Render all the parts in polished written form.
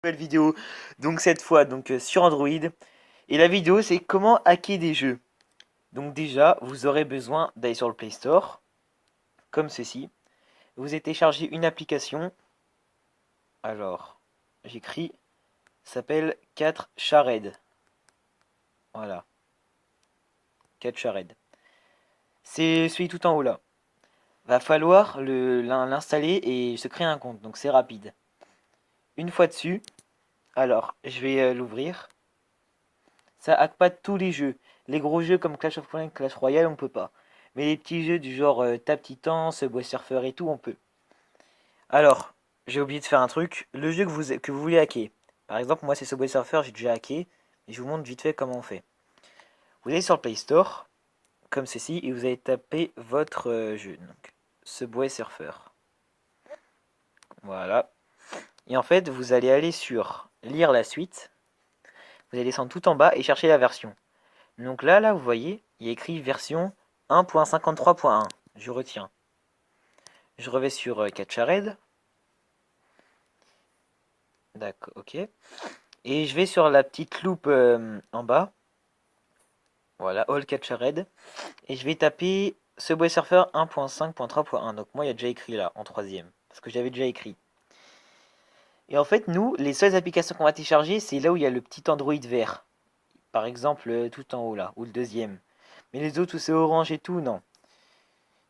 Nouvelle vidéo, donc cette fois sur Android. Et la vidéo c'est comment hacker des jeux. Donc déjà, vous aurez besoin d'aller sur le Play Store, comme ceci. Vous allez télécharger une application. Alors, j'écris, s'appelle 4 Shared. Voilà, 4 Shared. C'est celui tout en haut là. Va falloir l'installer et se créer un compte, donc c'est rapide. Une fois dessus, alors je vais l'ouvrir. Ça hack pas tous les jeux. Les gros jeux comme Clash of Clans, Clash Royale, on peut pas. Mais les petits jeux du genre Tap Titan, Subway Surfer et tout, on peut. Alors, j'ai oublié de faire un truc. Le jeu que vous voulez hacker. Par exemple, moi c'est Subway Surfer, j'ai déjà hacké. Et je vous montre vite fait comment on fait. Vous allez sur le Play Store, comme ceci, et vous allez taper votre jeu. Donc, Subway Surfer. Voilà. Et en fait, vous allez aller sur lire la suite. Vous allez descendre tout en bas et chercher la version. Donc là, vous voyez, il y a écrit version 1.53.1. Je retiens. Je reviens sur Catchared. D'accord, ok. Et je vais sur la petite loupe en bas. Voilà, All Catchared. Et je vais taper Subway Surfer 1.5.3.1. Donc moi, il y a déjà écrit là, en troisième. Parce que j'avais déjà écrit. Et en fait, nous, les seules applications qu'on va télécharger, c'est là où il y a le petit Android vert. Par exemple, tout en haut là, ou le deuxième. Mais les autres où c'est orange et tout, non.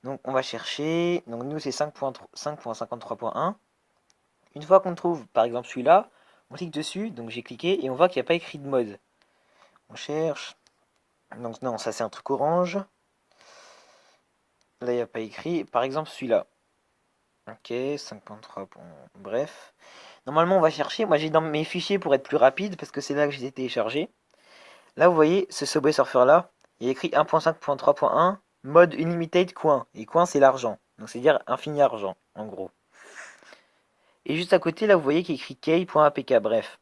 Donc on va chercher. Donc nous c'est 5.53.1. Une fois qu'on trouve par exemple celui-là, on clique dessus. Donc j'ai cliqué et on voit qu'il n'y a pas écrit de mode. On cherche. Donc non, ça c'est un truc orange. Là il n'y a pas écrit. Par exemple celui-là. Ok, 53. Bref. Normalement on va chercher. Moi j'ai dans mes fichiers pour être plus rapide parce que c'est là que j'ai téléchargé. Là vous voyez ce Subway Surfer là. Il y a écrit 1.5.3.1 mode unlimited coin. Et coin c'est l'argent. Donc c'est dire infini argent en gros. Et juste à côté, là, vous voyez qu'il y a écrit key.apk. Bref,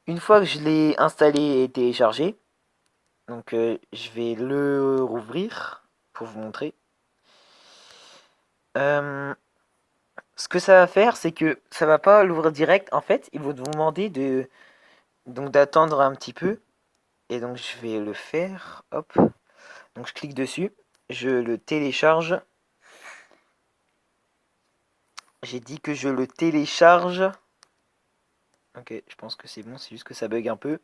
une fois que je l'ai installé et téléchargé, donc je vais le rouvrir pour vous montrer. Euh, Ce que ça va faire, c'est que ça va pas l'ouvrir direct. En fait, il va vous demander d'attendre un petit peu. Et donc je vais le faire. Hop. Donc je clique dessus. Je le télécharge. J'ai dit que je le télécharge. Ok, je pense que c'est bon. C'est juste que ça bug un peu.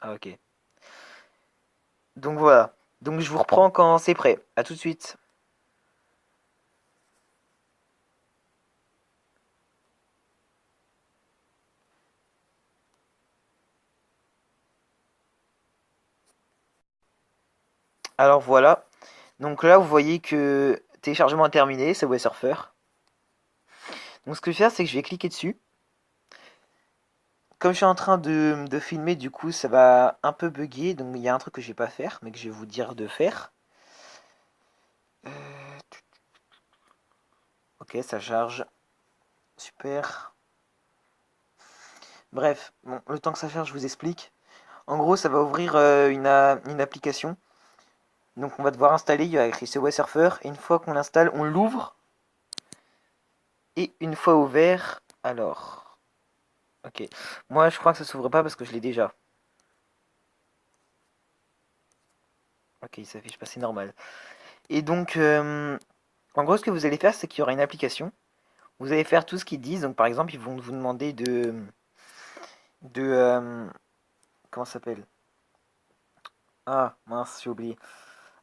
Ah ok. Donc voilà. Donc je vous reprends quand c'est prêt. A tout de suite. Alors voilà. Donc là, vous voyez que téléchargement terminé, c'est Subway Surfer. Donc ce que je vais faire, c'est que je vais cliquer dessus. Comme je suis en train de filmer, du coup, ça va un peu bugger. Donc il y a un truc que je vais pas faire, mais que je vais vous dire de faire. Ok, ça charge. Super. Bref, bon, le temps que ça charge, je vous explique. En gros, ça va ouvrir une application. Donc on va devoir installer, il y a écrit Subway Surfer. Et une fois qu'on l'installe, on l'ouvre. Et une fois ouvert, alors... Ok. Moi, je crois que ça s'ouvre pas parce que je l'ai déjà. Ok, il s'affiche pas, c'est normal. Et donc, en gros, ce que vous allez faire, c'est qu'il y aura une application. Vous allez faire tout ce qu'ils disent. Donc, par exemple, ils vont vous demander de comment ça s'appelle? Ah, mince, j'ai oublié.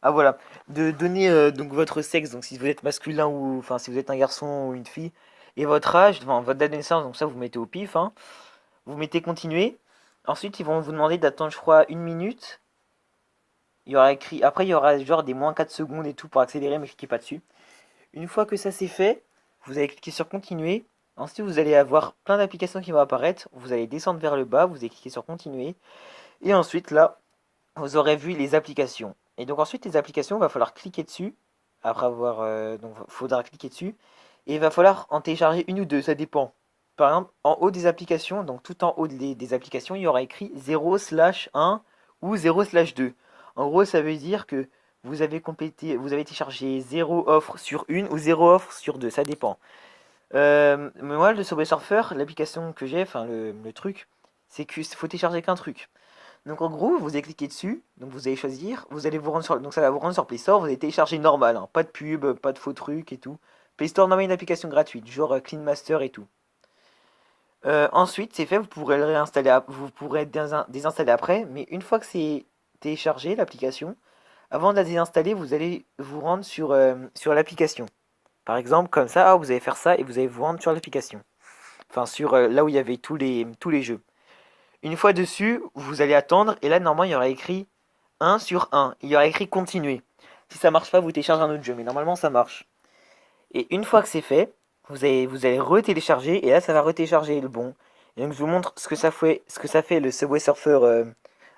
Ah, voilà. De donner donc votre sexe. Donc, si vous êtes masculin ou, enfin, si vous êtes un garçon ou une fille. Et votre âge, enfin, votre date de naissance. Donc, ça, vous mettez au pif, hein. Vous mettez continuer. Ensuite, ils vont vous demander d'attendre, je crois, une minute. Il y aura écrit. Après, il y aura genre des moins 4 secondes et tout pour accélérer, mais cliquez pas dessus. Une fois que ça c'est fait, vous allez cliquer sur continuer. Ensuite, vous allez avoir plein d'applications qui vont apparaître. Vous allez descendre vers le bas, vous allez cliquer sur continuer. Et ensuite, là, vous aurez vu les applications. Et donc ensuite, les applications, il va falloir cliquer dessus. Après avoir... donc, il faudra cliquer dessus. Et il va falloir en télécharger une ou deux, ça dépend. Par exemple, en haut des applications, donc tout en haut des applications, il y aura écrit 0/1 ou 0/2. En gros, ça veut dire que vous avez téléchargé 0 offre sur une ou 0 offre sur deux, ça dépend. Mais moi, le Subway Surfer, l'application que j'ai, enfin le truc, c'est qu'il faut télécharger qu'un truc. Donc en gros, vous allez cliquer dessus, donc vous allez choisir, vous allez vous rendre sur, donc ça va vous rendre sur Play Store, vous allez télécharger normal, hein, pas de pub, pas de faux trucs et tout. Play Store normal une application gratuite, genre Clean Master et tout. Ensuite, c'est fait, vous pourrez le réinstaller, vous pourrez désinstaller après, mais une fois que c'est téléchargé l'application, avant de la désinstaller, vous allez vous rendre sur l'application. Par exemple, comme ça, vous allez faire ça et vous allez vous rendre sur l'application. Enfin, sur là où il y avait tous les jeux. Une fois dessus, vous allez attendre et là, normalement, il y aura écrit 1 sur 1. Il y aura écrit continuer. Si ça marche pas, vous téléchargez un autre jeu, mais normalement, ça marche. Et une fois que c'est fait, vous allez retélécharger et là, ça va retélécharger le bon. Et donc, je vous montre ce que ça fait le Subway Surfer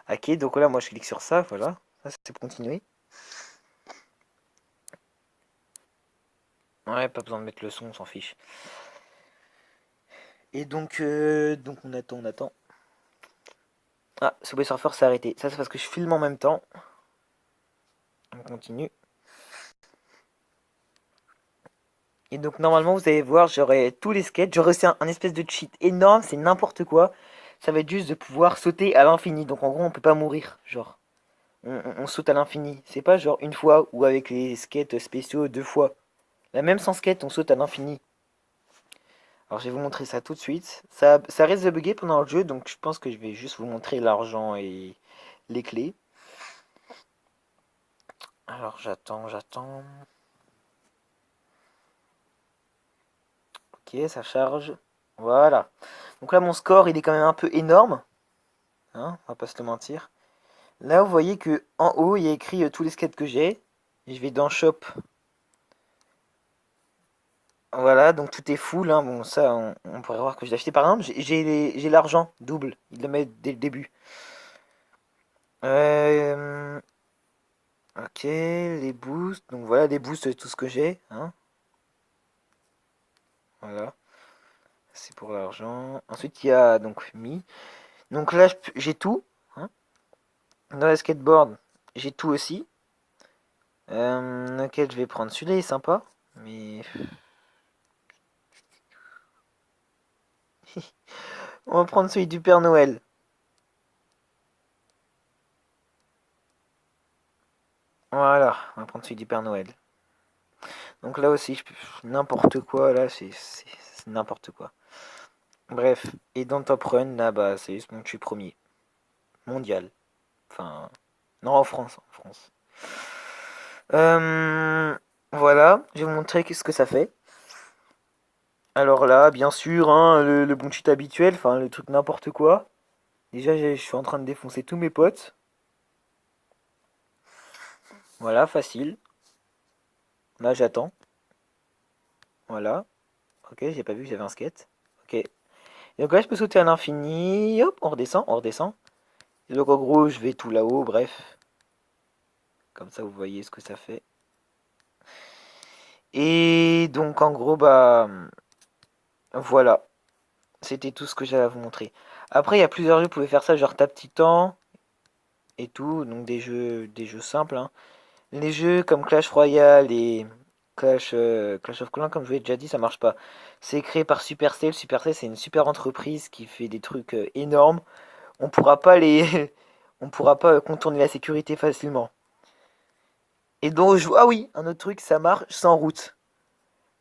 hacké. Donc là, moi, je clique sur ça, voilà. Ça, c'est pour continuer. Ouais, pas besoin de mettre le son, on s'en fiche. Et donc on attend. Ah, Subway Surfer s'est arrêté. Ça, c'est parce que je filme en même temps. On continue. Et donc normalement, vous allez voir, j'aurai tous les skates. J'aurai aussi un espèce de cheat énorme, c'est n'importe quoi. Ça va être juste de pouvoir sauter à l'infini. Donc en gros, on peut pas mourir. Genre, on saute à l'infini. C'est pas genre une fois ou avec les skates spéciaux 2 fois. La même sans skate, on saute à l'infini. Alors je vais vous montrer ça tout de suite. Ça risque de bugger pendant le jeu, donc je pense que je vais juste vous montrer l'argent et les clés. Alors j'attends. Ok, ça charge. Voilà. Donc là, mon score, il est quand même un peu énorme. Hein, on va pas se le mentir. Là, vous voyez que en haut, il y a écrit tous les skates que j'ai. Et je vais dans Shop. Voilà, donc tout est full. Hein. Bon, ça, on pourrait voir que j'ai acheté. Par exemple, j'ai l'argent double. Il le met dès le début. Euh, ok, les boosts. Donc voilà, les boosts, c'est tout ce que j'ai. Hein. Voilà, c'est pour l'argent. Ensuite, il y a donc Mi. Donc là, j'ai tout. Hein. Dans la skateboard, j'ai tout aussi. Lequel je vais prendre? Celui-là est sympa, mais on va prendre celui du Père Noël. Voilà, on va prendre celui du Père Noël. Donc là aussi, n'importe quoi, là, c'est n'importe quoi. Bref, et dans Top Run, là, bah, c'est juste mon je suis premier. Mondial. Enfin, non, en France, en France. Voilà, je vais vous montrer ce que ça fait. Alors là, bien sûr, hein, le bon cheat habituel, enfin, le truc n'importe quoi. Déjà, je suis en train de défoncer tous mes potes. Voilà, facile. Là, j'attends. Voilà. Ok, j'ai pas vu que j'avais un skate. Ok. Et donc là, je peux sauter à l'infini. Hop, on redescend, on redescend. Et donc en gros, je vais tout là-haut, bref. Comme ça, vous voyez ce que ça fait. Et donc en gros, bah voilà. C'était tout ce que j'avais à vous montrer. Après, il y a plusieurs jeux, vous pouvez faire ça, genre Tap Titan et tout. Donc des jeux simples. Hein. Les jeux comme Clash Royale et Clash of Clans, comme je vous l'ai déjà dit, ça marche pas. C'est créé par Supercell. Supercell, c'est une super entreprise qui fait des trucs énormes. On pourra pas on pourra pas contourner la sécurité facilement. Et donc, ah oui, un autre truc, ça marche sans route.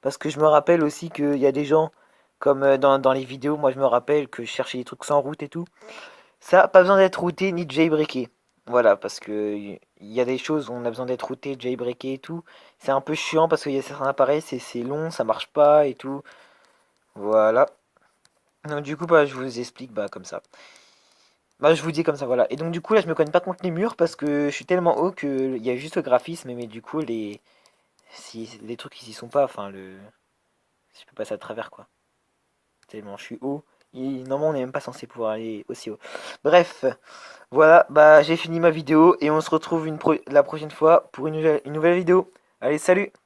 Parce que je me rappelle aussi qu'il y a des gens, comme dans les vidéos, moi je me rappelle que je cherchais des trucs sans route et tout. Ça, pas besoin d'être routé ni de jailbreaké. Voilà, parce que il y a des choses où on a besoin d'être routé, jailbreaké et tout. C'est un peu chiant parce qu'il y a certains appareils, c'est long, ça marche pas et tout. Voilà. Donc du coup, bah, je vous explique bah, comme ça. Bah, je vous dis comme ça, voilà. Et donc du coup, là, je me connais pas contre les murs parce que je suis tellement haut que il y a juste le graphisme, mais du coup, les trucs ils y sont pas, enfin, je peux passer à travers, quoi. Tellement je suis haut. Normalement, on n'est même pas censé pouvoir aller aussi haut. Bref, voilà, bah j'ai fini ma vidéo et on se retrouve la prochaine fois pour une nouvelle vidéo. Allez, salut!